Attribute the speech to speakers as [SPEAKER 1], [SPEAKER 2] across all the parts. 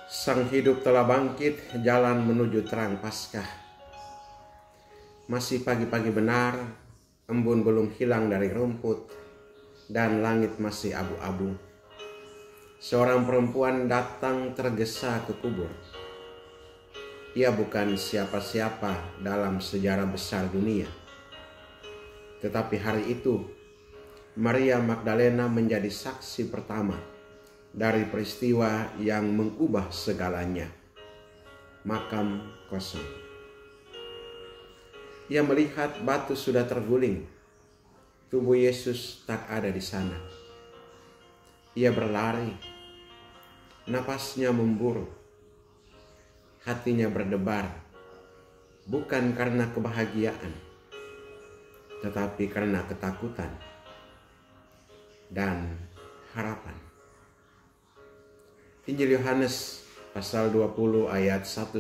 [SPEAKER 1] Sang hidup telah bangkit, jalan menuju terang Paskah. Masih pagi-pagi benar, embun belum hilang dari rumput, dan langit masih abu-abu. Seorang perempuan datang tergesa ke kubur. Ia bukan siapa-siapa dalam sejarah besar dunia. Tetapi hari itu, Maria Magdalena menjadi saksi pertama dari peristiwa yang mengubah segalanya. Makam kosong. Ia melihat batu sudah terguling. Tubuh Yesus tak ada di sana. Ia berlari. Napasnya memburu. Hatinya berdebar. Bukan karena kebahagiaan, tetapi karena ketakutan dan harapan. Injil Yohanes pasal 20 ayat 1-9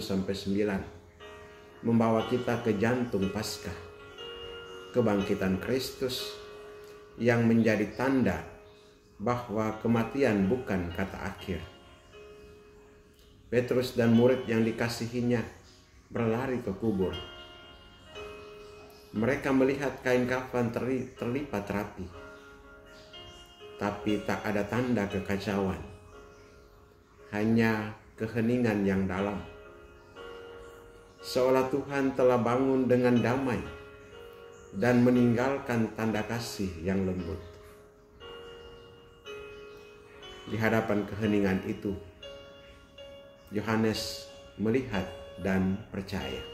[SPEAKER 1] membawa kita ke jantung Paskah, kebangkitan Kristus yang menjadi tanda bahwa kematian bukan kata akhir. Petrus dan murid yang dikasihinya berlari ke kubur. Mereka melihat kain kafan terlipat rapi, tapi tak ada tanda kekacauan, hanya keheningan yang dalam. Seolah Tuhan telah bangun dengan damai dan meninggalkan tanda kasih yang lembut. Di hadapan keheningan itu, Yohanes melihat dan percaya.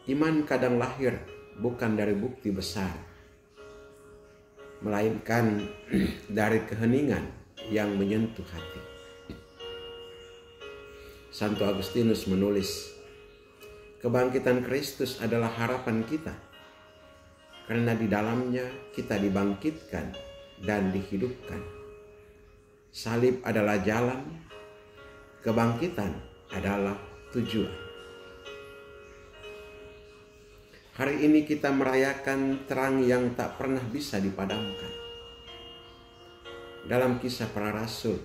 [SPEAKER 1] Iman kadang lahir bukan dari bukti besar, melainkan dari keheningan yang menyentuh hati. Santo Agustinus menulis, kebangkitan Kristus adalah harapan kita, karena di dalamnya kita dibangkitkan dan dihidupkan. Salib adalah jalan, kebangkitan adalah tujuan. Hari ini kita merayakan terang yang tak pernah bisa dipadamkan. Dalam Kisah Para Rasul,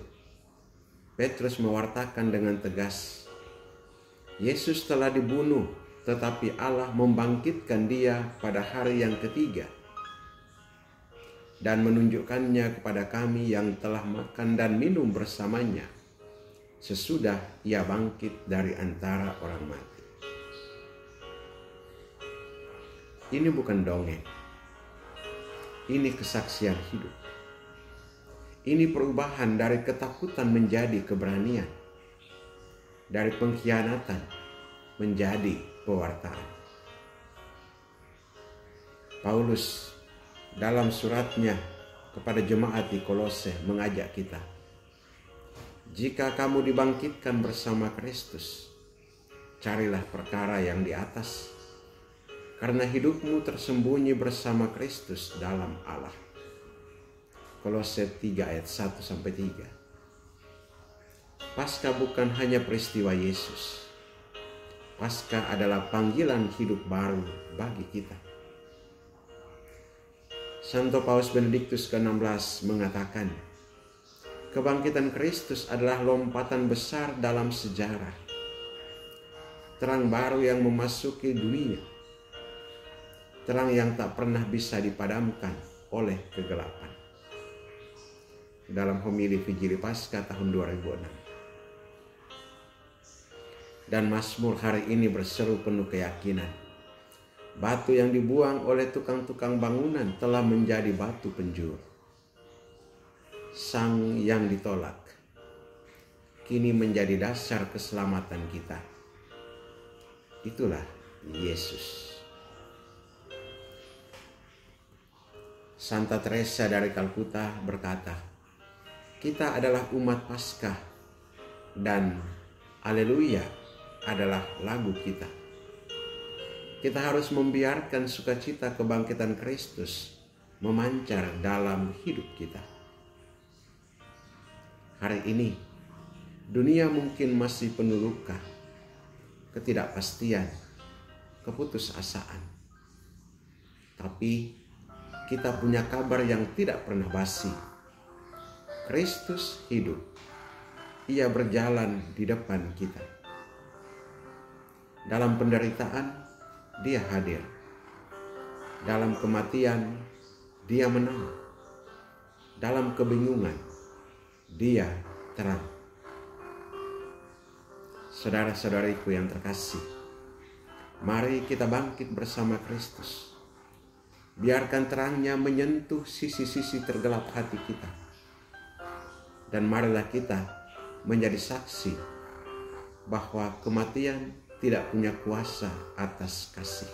[SPEAKER 1] Petrus mewartakan dengan tegas, Yesus telah dibunuh, tetapi Allah membangkitkan dia pada hari yang ketiga dan menunjukkannya kepada kami yang telah makan dan minum bersamanya sesudah ia bangkit dari antara orang mati. Ini bukan dongeng. Ini kesaksian hidup. Ini perubahan dari ketakutan menjadi keberanian, dari pengkhianatan menjadi pewartaan. Paulus dalam suratnya kepada jemaat di Kolose mengajak kita, jika kamu dibangkitkan bersama Kristus, carilah perkara yang di atas, karena hidupmu tersembunyi bersama Kristus dalam Allah. Kolose 3 ayat 1-3. Paskah bukan hanya peristiwa Yesus. Paskah adalah panggilan hidup baru bagi kita. Santo Paus Benediktus ke-16 mengatakan, kebangkitan Kristus adalah lompatan besar dalam sejarah. Terang baru yang memasuki dunia. Terang yang tak pernah bisa dipadamkan oleh kegelapan. Dalam homili Vigili Paskah tahun 2006. Dan Mazmur hari ini berseru penuh keyakinan. Batu yang dibuang oleh tukang-tukang bangunan telah menjadi batu penjuru. Sang yang ditolak kini menjadi dasar keselamatan kita. Itulah Yesus. Santa Teresa dari Kalkuta berkata, kita adalah umat Paskah dan Haleluya adalah lagu kita. Kita harus membiarkan sukacita kebangkitan Kristus memancar dalam hidup kita. Hari ini, dunia mungkin masih penuh luka, ketidakpastian, keputusasaan. Tapi kita punya kabar yang tidak pernah basi. Kristus hidup. Ia berjalan di depan kita. Dalam penderitaan, Dia hadir. Dalam kematian, Dia menang. Dalam kebingungan, Dia terang. Saudara-saudariku yang terkasih, mari kita bangkit bersama Kristus. Biarkan terangnya menyentuh sisi-sisi tergelap hati kita. Dan marilah kita menjadi saksi bahwa kematian tidak punya kuasa atas kasih.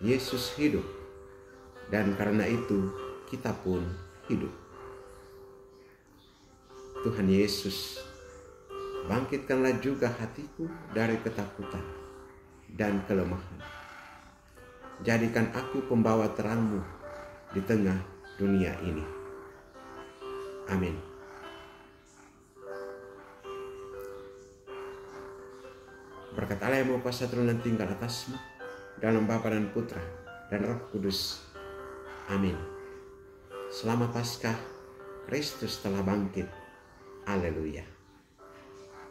[SPEAKER 1] Yesus hidup, dan karena itu kita pun hidup. Tuhan Yesus, bangkitkanlah juga hatiku dari ketakutan dan kelemahan. Jadikan aku pembawa terang-Mu di tengah dunia ini. Amin. Berkat Allah yang Maha Kuasa turun dan tinggal atasmu, dalam Bapa dan Putra dan Roh Kudus. Amin. Selamat Paskah, Kristus telah bangkit. Haleluya.